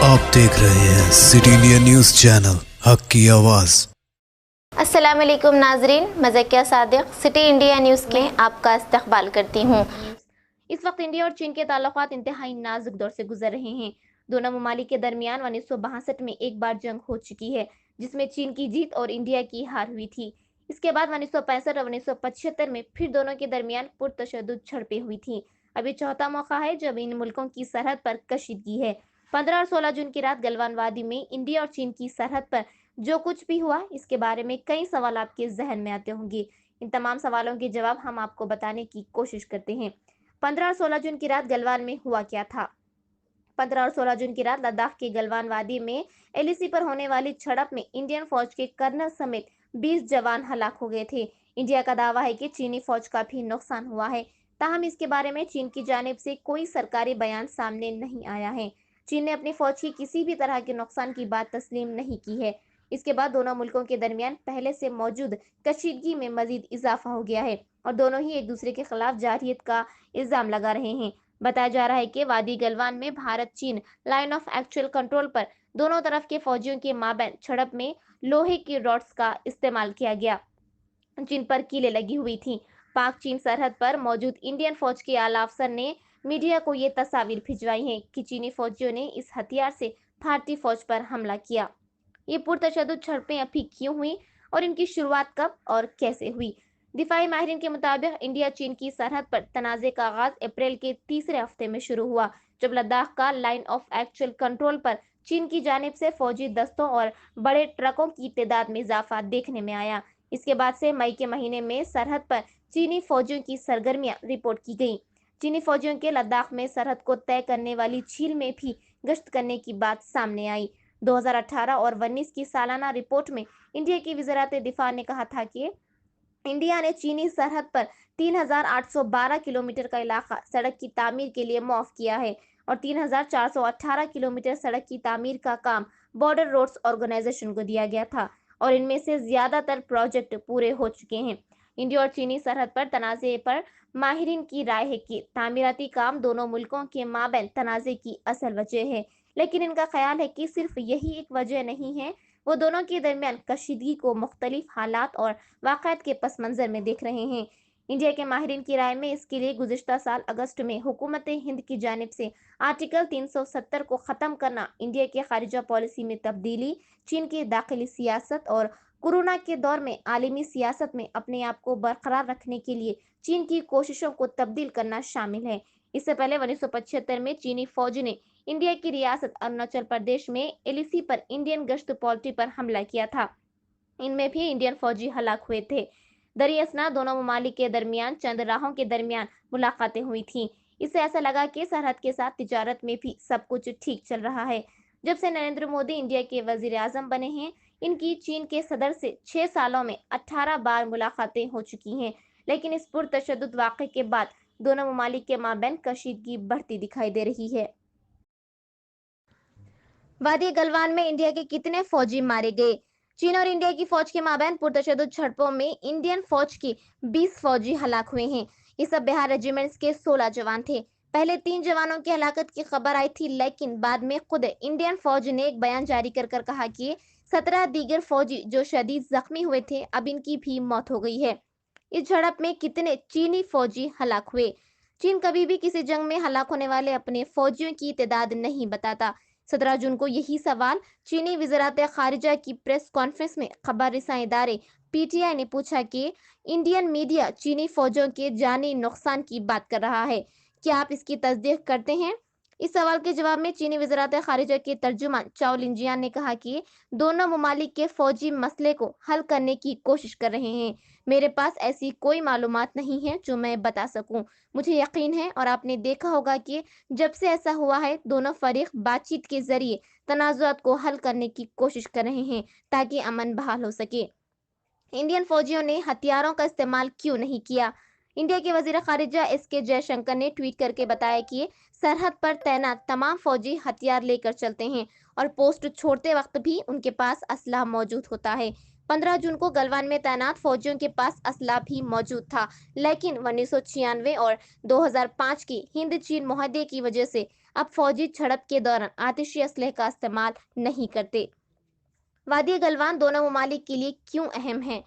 आप देख रहे हैं सिटी इंडिया न्यूज़ चैनल हक की आवाज़। अस्सलाम वालेकुम नाजरीन, मैं Zakia Sadiq city India news के आपका इस्तकबाल करती हूँ। इस वक्त इंडिया और चीन के ताल्लुकात इंतहाई नाजुक दौर से गुजर रहे हैं। दोनों ममालिक के दरमियान 1962 में एक बार जंग हो चुकी है, जिसमें चीन की जीत और इंडिया की हार हुई थी। इसके बाद 1965 और 1975 में फिर दोनों के दरमियान पुरतशद्दुद झड़पें हुई थी। अभी चौथा मौका है जब इन मुल्कों की सरहद पर कशीदगी है। 15 और 16 जून की रात गलवान वादी में इंडिया और चीन की सरहद पर जो कुछ भी हुआ, इसके बारे में कई सवाल आपके जहन में आते होंगे। इन तमाम सवालों के जवाब हम आपको बताने की कोशिश करते हैं। 15 और 16 जून की रात गलवान में हुआ क्या था? 15 और 16 जून की रात लद्दाख के गलवान वादी में एलएसी पर होने वाली झड़प में इंडियन फौज के कर्नल समेत 20 जवान हलाक हो गए थे। इंडिया का दावा है कि चीनी फौज का भी नुकसान हुआ है, ताहम इसके बारे में चीन की जानिब से कोई सरकारी बयान सामने नहीं आया है। चीन ने अपनी फौज की किसी भी तरह के नुकसान की बात तस्लीम नहीं की है। इसके बाद दोनों मुल्कों के दरमियान पहले से मौजूद कशीदगी में मजीद इजाफा हो गया है और दोनों ही एक दूसरे के खिलाफ जारहियत का इल्जाम लगा रहे हैं। बताया जा रहा है कि वादी गलवान में भारत चीन लाइन ऑफ एक्चुअल कंट्रोल पर दोनों तरफ के फौजियों के माबैन झड़प में लोहे की रॉड्स का इस्तेमाल किया गया, जिन पर कीलें लगी हुई थी। पाक चीन सरहद पर मौजूद इंडियन फौज के आला अफसर ने मीडिया को ये तस्वीर भिजवाई है कि चीनी फौजियों ने इस हथियार से भारतीय फौज पर हमला किया। ये पुरतशद्दुद झड़पें अभी क्यों हुई और इनकी शुरुआत कब और कैसे हुई? दिफाई माहिरीन के मुताबिक इंडिया चीन की सरहद पर तनाज़े का आगाज अप्रैल के तीसरे हफ्ते में शुरू हुआ, जब लद्दाख का लाइन ऑफ एक्चुअल कंट्रोल पर चीन की जानिब से फौजी दस्तों और बड़े ट्रकों की तादाद में इजाफा देखने में आया। इसके बाद से मई के महीने में सरहद पर चीनी फौजियों की सरगर्मियां रिपोर्ट की गई। चीनी फौजियों के लद्दाख में सरहद को तय करने वाली झील में भी गश्त करने की बात सामने आई। 2018 और 19 की सालाना रिपोर्ट में इंडिया की वज़ारत दिफा ने कहा था कि इंडिया ने चीनी सरहद पर 3,812 किलोमीटर का इलाका सड़क की तामीर के लिए मुआफ किया है और 3,418 किलोमीटर सड़क की तामीर का काम बॉर्डर रोड्स ऑर्गेनाइजेशन को दिया गया था और इनमें से ज्यादातर प्रोजेक्ट पूरे हो चुके हैं। इंडिया और चीनी सरहद पर तनाज़े पर माहिरीन की राय है कि तामीराती काम दोनों मुल्कों के माबैन तनाज़े की असल वजह है, लेकिन इनका ख्याल है कि सिर्फ यही एक वजह नहीं है। वो दोनों के दरमियान कशीदगी को मुख्तलिफ हालात और वाक़यात के पस मंज़र में देख रहे हैं। इंडिया के माहिरीन की राय में इसके लिए गुज़िश्ता साल अगस्त में हुकूमत हिंद की जानिब से आर्टिकल 370 को ख़त्म करना, इंडिया के खारिजा पॉलिसी में तब्दीली, चीन की दाखिली सियासत और कोरोना के दौर में आलमी सियासत में अपने आप को बरकरार रखने के लिए चीन की कोशिशों को तब्दील करना शामिल है। इससे पहले 1975 में चीनी फौज ने इंडिया की रियासत अरुणाचल प्रदेश में एलएसी पर इंडियन गश्त पोल्ट्री पर हमला किया था। इनमें भी इंडियन फौजी हलाक हुए थे। दरियासना दोनों ममालिक के दरमियान चंद राहों के दरमियान मुलाकातें हुई थी। इससे ऐसा लगा कि सरहद के साथ तिजारत में भी सब कुछ ठीक चल रहा है। जब से नरेंद्र मोदी इंडिया के वजीर आजम बने हैं, इनकी चीन के सदर से 6 सालों में 18 बार मुलाकातें हो चुकी हैं, लेकिन इस पुरतशद्दुद वाक़े के बाद दोनों ममालिक के माबैन कशीदगी बढ़ती दिखाई दे रही है। वादी गलवान में इंडिया के कितने फौजी मारे गए? चीन और इंडिया की फौज के माबैन पुरतशद्दुद झड़पों में इंडियन फौज के 20 फौजी हलाक हुए हैं। ये सब बिहार रेजिमेंट्स के 16 जवान थे। पहले 3 जवानों की हलाकत की खबर आई थी, लेकिन बाद में खुद इंडियन फौज ने एक बयान जारी कर कहा कि 17 दीगर फौजी जो शदीद जख्मी हुए थे, अब इनकी भी मौत हो गई है। इस झड़प में कितने चीनी फौजी हलाक हुए? चीन कभी भी किसी जंग में हलाक होने वाले अपने फौजियों की तादाद नहीं बताता। 17 जून को यही सवाल चीनी वज़ारत खारिजा की प्रेस कॉन्फ्रेंस में खबर रसां इदारे पीटीआई ने पूछा कि इंडियन मीडिया चीनी फौजों के जानी नुकसान की बात कर रहा है, क्या आप इसकी तस्दीक करते हैं? इस सवाल के जवाब में चीनी वज़ारत खारिजा के तर्जुमान चाओ लिंजियान ने कहा कि दोनों ममालिक के फौजी मसले को हल करने की कोशिश कर रहे हैं। मेरे पास ऐसी कोई मालूमात नहीं है जो मैं बता सकूं। मुझे यकीन है और आपने देखा होगा कि जब से ऐसा हुआ है, दोनों फरीक बातचीत के जरिए तनाज़ुआत को हल करने की कोशिश कर रहे हैं ताकि अमन बहाल हो सके। इंडियन फौजियों ने हथियारों का इस्तेमाल क्यों नहीं किया? इंडिया के वजीर खारिजा एस.के. जयशंकर ने ट्वीट करके बताया कि सरहद पर तैनात तमाम फौजी हथियार लेकर चलते हैं और पोस्ट छोड़ते वक्त भी उनके पास असला मौजूद होता है। 15 जून को गलवान में तैनात फौजियों के पास असला भी मौजूद था, लेकिन 1996 और 2005 के हिंद चीन मुआहदे की वजह से اب فوجی جھڑپ کے دوران آتشی اسلحے کا استعمال نہیں کرتے۔ وادی گلوان دونوں ممالک کے لیے کیوں اہم ہے؟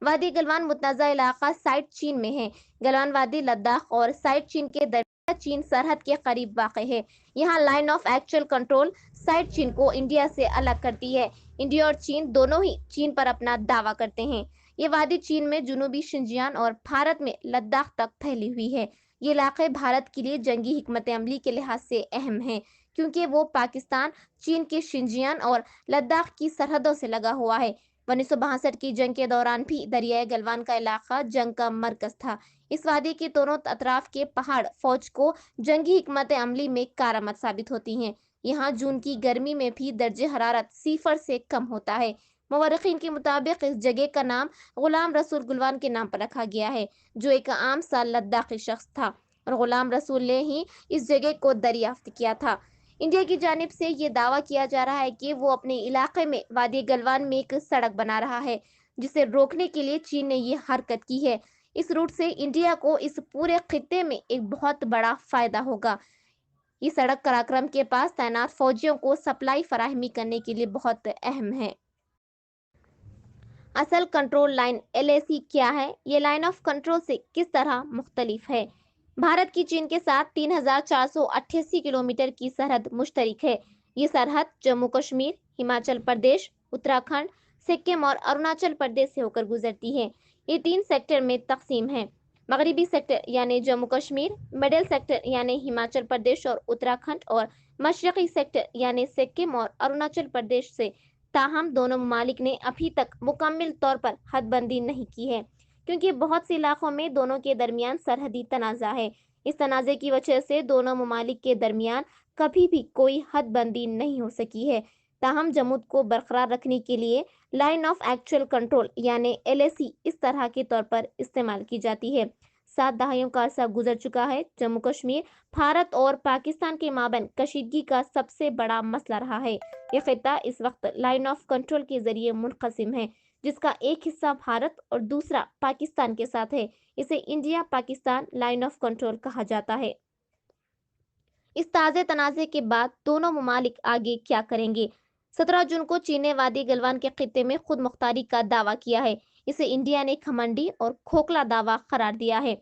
وادی گلوان متنازع علاقہ سائٹ چین میں ہے۔ گلوان وادی لداخ اور سائٹ چین کے درمیان چین سرحد کے قریب واقع ہے۔ یہاں line of actual control site چین کو انڈیا سے الگ کرتی ہے۔ انڈیا اور چین دونوں ہی چین پر اپنا دعویٰ کرتے ہیں۔ یہ وادی چین میں جنوبی شنجیان اور بھارت میں لداخ تک پھیلی ہوئی ہے۔ یہ علاقے بھارت کے لیے جنگی حکمت عملی کے لحاظ سے اہم ہیں، کیونکہ وہ پاکستان، چین کے شنجیان اور لداخ کی سرحدوں سے لگا ہوا ہے۔ 1962 کی جنگ کے دوران بھی دریائے گلوان کا علاقہ جنگ کا مرکز تھا۔ اس وادی کے دونوں اطراف کے پہاڑ فوج کو جنگی حکمت عملی میں کارآمد ثابت ہوتی ہیں۔ یہاں جون کی گرمی میں بھی درجہ حرارت 0 سے کم ہوتا ہے۔ مورخین کے مطابق اس جگہ کا نام غلام رسول گلوان کے نام پر رکھا گیا ہے، جو ایک عام سا لداخی شخص تھا، اور غلام رسول نے ہی اس جگہ کو دریافت کیا تھا۔ انڈیا کی جانب سے یہ دعویٰ کیا جا رہا ہے کہ وہ اپنے علاقے میں وادی گلوان میں ایک سڑک بنا رہا ہے، جسے روکنے کے لیے چین نے یہ حرکت کی ہے۔ اس روٹ سے انڈیا کو اس پورے خطے میں ایک بہت بڑا فائدہ ہوگا۔ یہ سڑک قراقرم کے پاس تعینات فوجیوں کو سپلائی فراہمی کرنے کے لیے بہت اہم ہے۔ اصل کنٹرول لائن LAC کیا ہے؟ یہ لائن آف کنٹرول سے کس طرح مختلف ہے؟ بھارت کی چین کے ساتھ 3488 کلومیٹر کی سرحد مشترک ہے۔ یہ سرحد جموں کشمیر، ہماچل پردیش، اتراکھنڈ، سکم اور اروناچل پردیش سے ہو کر گزرتی ہے۔ یہ 3 سیکٹر میں تقسیم ہے: مغربی سیکٹر یعنی جموں کشمیر، مڈل سیکٹر یعنی ہماچل پردیش اور اتراکھنڈ، اور مشرقی سیکٹر یعنی سکم اور اروناچل پردیش سے۔ تاہم دونوں ممالک نے ابھی تک مکمل طور پر حد بندی نہیں کی ہے، کیونکہ بہت سے علاقوں میں دونوں کے درمیان سرحدی تنازع ہے۔ اس تنازع کی وجہ سے دونوں ممالک کے درمیان کبھی بھی کوئی حد بندی نہیں ہو سکی ہے۔ تاہم جمود کو برقرار رکھنے کے لیے لائن آف ایکچوئل کنٹرول یعنی LAC اس طرح کے طور پر استعمال کی جاتی ہے۔ 7 دہائیوں کا عرصہ گزر چکا ہے۔ جموں کشمیر بھارت اور پاکستان کے مابین کشیدگی کا سب سے بڑا مسئلہ رہا ہے۔ یہ خطہ اس وقت لائن آف کنٹرول کے ذریعے منقسم ہے، جس کا ایک حصہ بھارت اور دوسرا پاکستان کے ساتھ ہے۔ اسے India Pakistan line of control کہا جاتا ہے۔ اس تازہ تنازع کے بعد دونوں ممالک آگے کیا کریں گے؟ 17 جون کو چین نے وادی گلوان کے خطے میں خود مختاری کا دعویٰ کیا ہے۔ اسے انڈیا نے گھمنڈی اور کھوکھلا دعویٰ قرار دیا ہے۔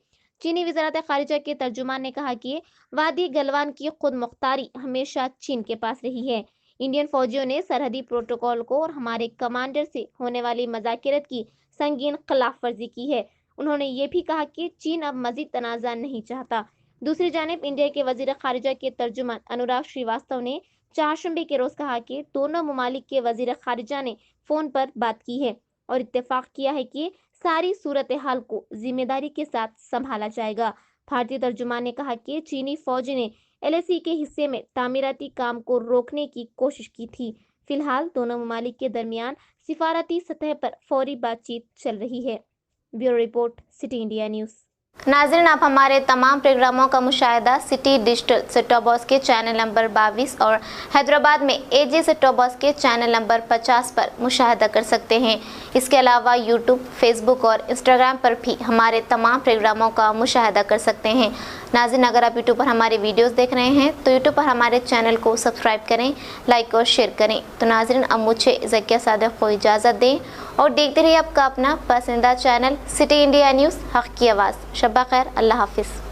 چینی وزارت خارجہ کے ترجمان نے کہا کہ وادی گلوان کی خود مختاری ہمیشہ چین کے پاس رہی ہے۔ انڈین فوجیوں نے سرحدی پروٹوکول کو اور ہمارے کمانڈر سے ہونے والی مذاکرات کی سنگین خلاف ورزی کی ہے۔ انہوں نے یہ بھی کہا کہ چین اب مزید تنازع نہیں چاہتا۔ دوسری جانب انڈیا کے وزیر خارجہ کے ترجمان انوراگ شریواستو نے چہارشنبے کے روز کہا کہ دونوں ممالک کے وزیر خارجہ نے فون پر بات کی ہے اور اتفاق کیا ہے کہ ساری صورتحال کو ذمہ داری کے ساتھ سنبھالا جائے گا۔ بھارتی ترجمان نے کہا کہ چینی فوج نے LAC کے حصے میں تعمیراتی کام کو روکنے کی کوشش کی تھی۔ فی الحال دونوں ممالک کے درمیان سفارتی سطح پر فوری بات چیت چل رہی ہے۔ Bureau report, city India news. ناظرین، آپ ہمارے تمام پروگراموں کا مشاہدہ city digital set top box کے چینل نمبر 22 اور حیدرآباد میں AJ سیٹ ٹاپ باکس کے چینل نمبر 50 پر مشاہدہ کر سکتے ہیں۔ اس کے علاوہ یوٹیوب، فیس بک اور انسٹاگرام پر بھی ہمارے تمام پروگراموں کا مشاہدہ کر سکتے ہیں۔ ناظرین، اگر آپ یوٹیوب پر ہمارے ویڈیوز دیکھ رہے ہیں تو یوٹیوب پر ہمارے چینل کو سبسکرائب کریں، لائک اور شیئر کریں۔ تو ناظرین، اب مجھے زکیہ صادق کو اجازت دیں اور دیکھتے رہیے آپ کا اپنا پسندیدہ چینل سٹی انڈیا نیوز، حق کی آواز۔ شب بخیر، اللہ حافظ۔